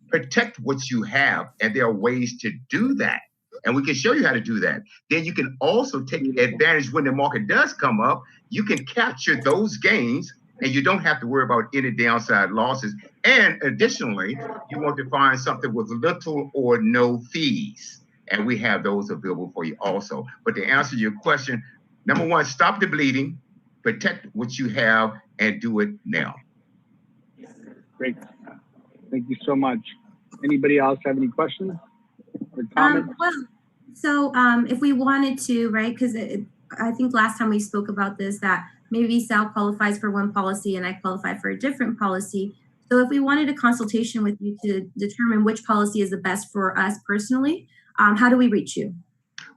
Protect what you have, and there are ways to do that. And we can show you how to do that. Then you can also take advantage when the market does come up. You can capture those gains, and you don't have to worry about any downside losses. And additionally, you want to find something with little or no fees. And we have those available for you also. But to answer your question, number one, stop the bleeding, protect what you have, and do it now. Great. Thank you so much. Anybody else have any questions or comments? If we wanted to, right, because I think last time we spoke about this, that maybe Sal qualifies for one policy and I qualify for a different policy. So if we wanted a consultation with you to determine which policy is the best for us personally, how do we reach you?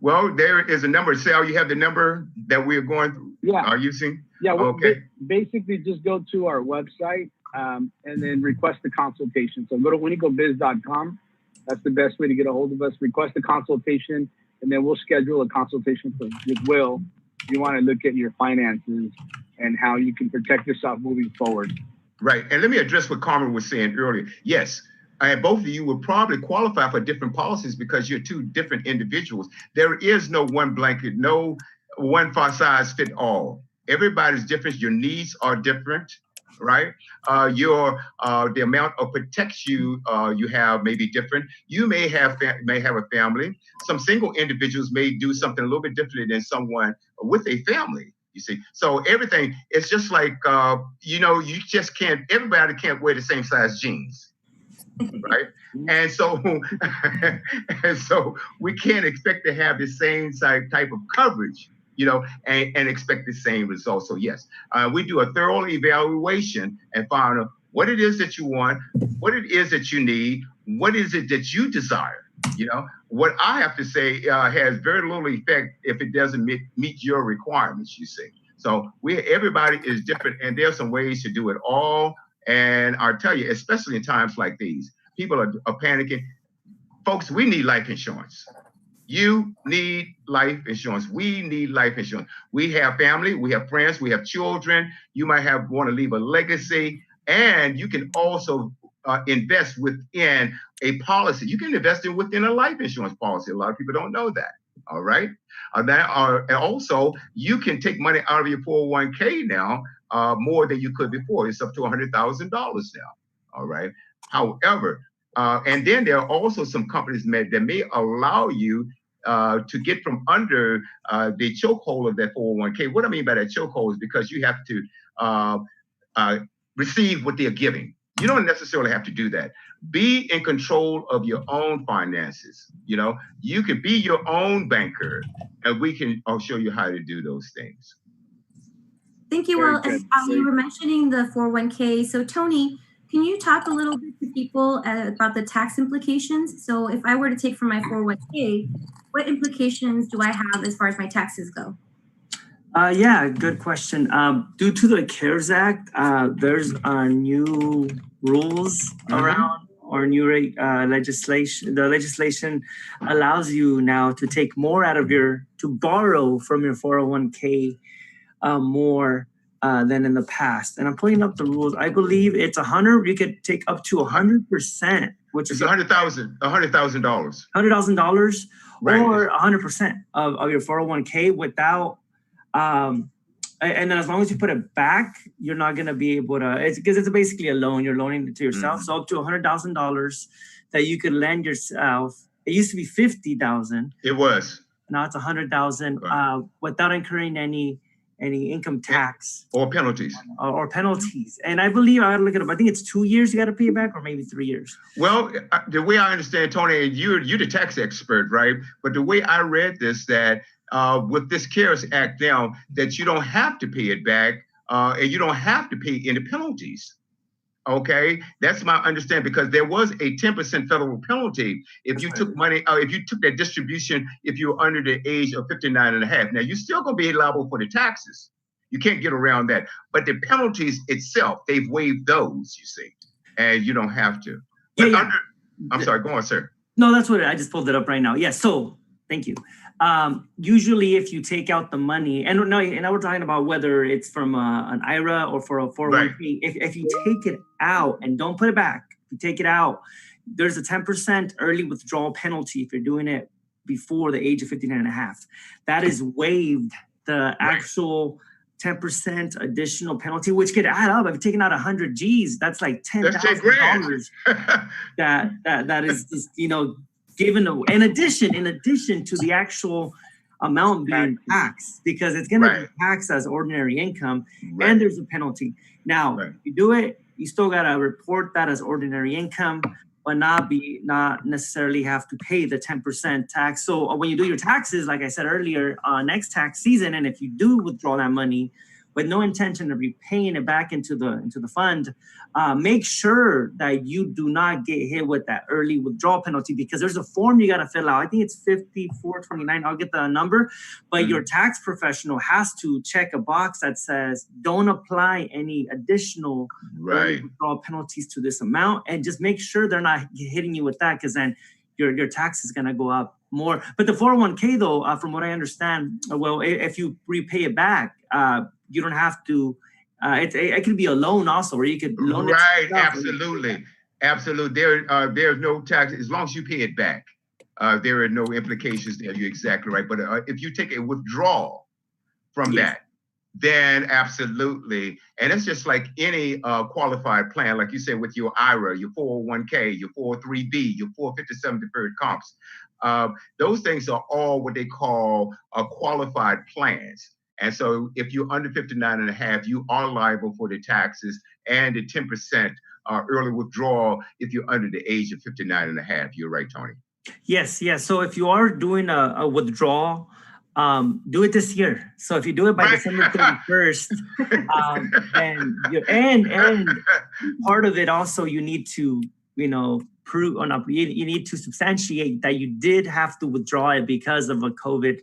Well, there is a number. Sal, you have the number that we're going through? Yeah. Are you seeing? Yeah. Well, okay. Basically, just go to our website and then request a consultation. So go to winigobiz.com. That's the best way to get a hold of us. Request a consultation. and then we'll schedule a consultation with Will. You want to look at your finances and how you can protect yourself moving forward. Right. And let me address what Carmen was saying earlier. Yes, and both of you would probably qualify for different policies because you're two different individuals. There is no one blanket, no one size fit all. Everybody's different. Your needs are different, right? The amount of protection you have may be different. You may have a family. Some single individuals may do something a little bit differently than someone with a family. You see, so everything, it's just like, you just can't, everybody can't wear the same size jeans, right? And so, we can't expect to have the same type of coverage, and expect the same results. So yes, we do a thorough evaluation and find out what it is that you want, what it is that you need, what is it that you desire. What I have to say has very little effect if it doesn't meet your requirements, you see. So everybody is different, and there's some ways to do it all. And I'll tell you, especially in times like these, people are panicking. Folks, we need life insurance. You need life insurance. We need life insurance. We have family, we have friends, we have children. You might want to leave a legacy, and you can also invest within a policy. You can invest within a life insurance policy. A lot of people don't know that. All right. And also, you can take money out of your 401k now more than you could before. It's up to $100,000 now. All right. However, and then there are also some companies that may allow you to get from under the chokehold of that 401k. What I mean by that chokehold is because you have to receive what they're giving. You don't necessarily have to do that. Be in control of your own finances. You can be your own banker, and I'll show you how to do those things. Thank you. Well, as you were mentioning the 401k. So Tony, can you talk a little bit to people about the tax implications? So if I were to take from my 401k, what implications do I have as far as my taxes go? Yeah, good question. Due to the CARES Act, there's new rules around or new legislation. The legislation allows you now to take more to borrow from your 401k more than in the past. And I'm pulling up the rules. I believe it's 100. You could take up to 100%, which is $100,000. $100,000, right, or 100% of your 401k without. And then as long as you put it back, you're not going to be able to, because it's basically a loan. You're loaning it to yourself. So up to $100,000 that you could lend yourself. It used to be 50,000. It was. Now it's 100,000 without incurring any income tax or penalties. Or penalties. And I believe, I got to look it up. I think it's 2 years you got to pay it back, or maybe 3 years. Well, the way I understand, Tony, and you're the tax expert, right? But the way I read this, that with this CARES Act now, that you don't have to pay it back, and you don't have to pay any penalties. Okay, that's my understanding, because there was a 10% federal penalty if you took money, if you took that distribution, if you were under the age of 59 and a half. Now, you're still going to be liable for the taxes. You can't get around that. But the penalties itself, they've waived those, you see, and you don't have to. But I'm sorry, go on, sir. No, that's what I just pulled it up right now. Yes, so thank you. Usually if you take out the money, and now we're talking about whether it's from an IRA or for a 401k, right. If you take it out and don't put it back, if you take it out, there's a 10% early withdrawal penalty if you're doing it before the age of 59 and a half. That is waived. The actual 10% additional penalty, which could add up. If you're taking out 100 G's, that's like $10,000 that is just, given in addition to the actual amount being taxed, because it's going to be taxed as ordinary income, and there's a penalty. Now, if you do it, you still got to report that as ordinary income, but not necessarily have to pay the 10% tax. So when you do your taxes, like I said earlier, next tax season, and if you do withdraw that money with no intention of repaying it back into the fund, make sure that you do not get hit with that early withdrawal penalty, because there's a form you got to fill out. I think it's 5429. I'll get the number, but your tax professional has to check a box that says don't apply any additional withdrawal penalties to this amount, and just make sure they're not hitting you with that, because then your tax is going to go up more. But the 401k though, from what I understand, well, if you repay it back, you don't have to. It could be a loan also, or you could loan it. Right, absolutely, absolutely. There's no tax as long as you pay it back. There are no implications there. You're exactly right. But if you take a withdrawal from that, then absolutely. And it's just like any qualified plan, like you said, with your IRA, your 401k, your 403b, your 457 deferred comps. Those things are all what they call qualified plans. And so if you're under 59 and a half, you are liable for the taxes and the 10% early withdrawal if you're under the age of 59 and a half. You're right, Tony. Yes. So if you are doing a withdrawal, do it this year. So if you do it by December 31st, and part of it also, you need to, prove or not, you need to substantiate that you did have to withdraw it because of a COVID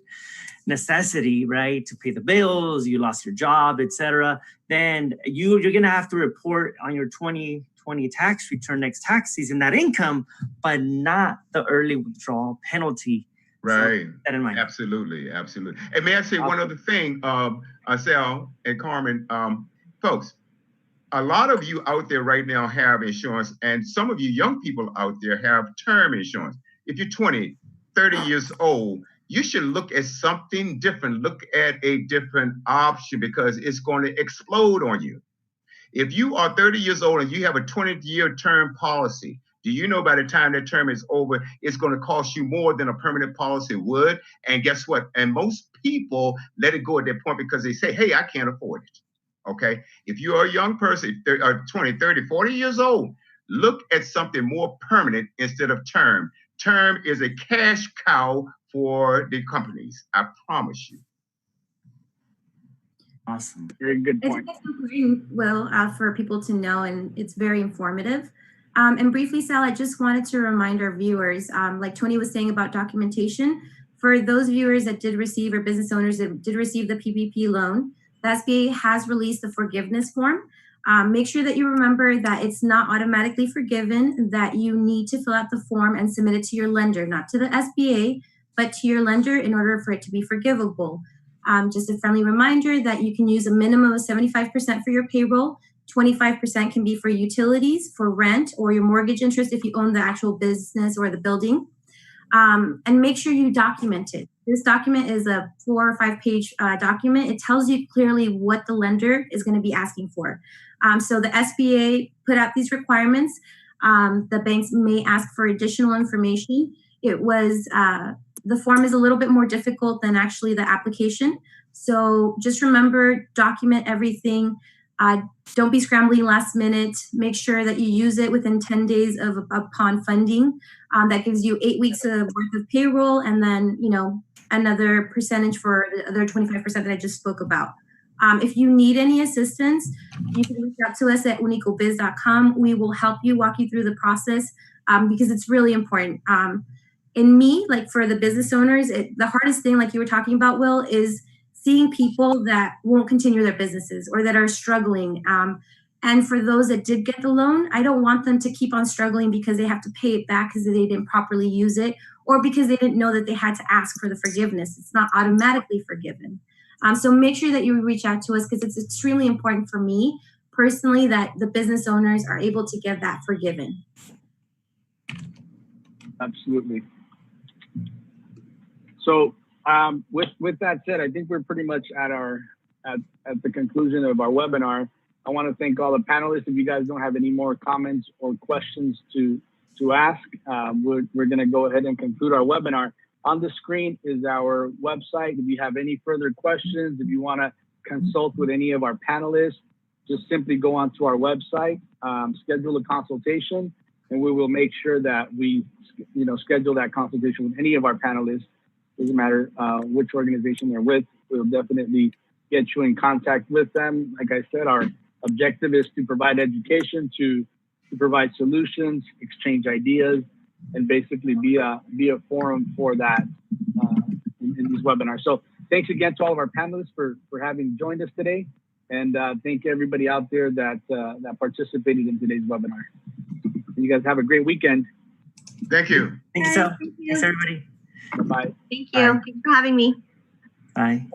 necessity, right? To pay the bills, you lost your job, etc. Then you're going to have to report on your 2020 tax return next tax season that income, but not the early withdrawal penalty. Right. So keep that in mind. Absolutely. And may I say one other thing, Sal and Carmen, folks, a lot of you out there right now have insurance, and some of you young people out there have term insurance. If you're 20, 30 years old, you should look at something different. Look at a different option because it's going to explode on you. If you are 30 years old and you have a 20-year term policy, do you know by the time that term is over, it's going to cost you more than a permanent policy would? And guess what? And most people let it go at that point because they say, hey, I can't afford it. Okay. If you're a young person, 20, 30, 40 years old, look at something more permanent instead of term. Term is a cash cow for the companies. I promise you. Awesome. Very good point. It's important, Will, for people to know, and it's very informative. And briefly, Sal, I just wanted to remind our viewers, like Tony was saying about documentation, for those viewers that did receive, or business owners that did receive the PPP loan, the SBA has released the forgiveness form. Make sure that you remember that it's not automatically forgiven, that you need to fill out the form and submit it to your lender, not to the SBA, but to your lender in order for it to be forgivable. Just a friendly reminder that you can use a minimum of 75% for your payroll, 25% can be for utilities, for rent, or your mortgage interest if you own the actual business or the building. And make sure you document it. This document is a 4 or 5 page document. It tells you clearly what the lender is going to be asking for. So the SBA put out these requirements. The banks may ask for additional information. The form is a little bit more difficult than actually the application. So just remember, document everything. Don't be scrambling last minute. Make sure that you use it within 10 days upon funding. That gives you 8 weeks worth of payroll, and then another percentage for the other 25% that I just spoke about. If you need any assistance, you can reach out to us at unicobiz.com. We will help you, walk you through the process, because it's really important. In me, like for the business owners, the hardest thing, like you were talking about, Will, is seeing people that won't continue their businesses or that are struggling. And for those that did get the loan, I don't want them to keep on struggling because they have to pay it back because they didn't properly use it, or because they didn't know that they had to ask for the forgiveness. It's not automatically forgiven. So make sure that you reach out to us, because it's extremely important for me personally that the business owners are able to get that forgiven. Absolutely. So with that said, I think we're pretty much at the conclusion of our webinar. I want to thank all the panelists. If you guys don't have any more comments or questions to ask, we're going to go ahead and conclude our webinar. On the screen is our website. If you have any further questions, if you want to consult with any of our panelists, just simply go onto our website, schedule a consultation, and we will make sure that we schedule that consultation with any of our panelists. Doesn't matter which organization they're with. We'll definitely get you in contact with them. Like I said, our objective is to provide education, to provide solutions, exchange ideas, and basically be a forum for that in these webinars. So thanks again to all of our panelists for having joined us today, and thank everybody out there that participated in today's webinar. You guys have a great weekend. Thank you. Thanks, everybody. Bye. Thank you. Bye. Thanks for having me. Bye.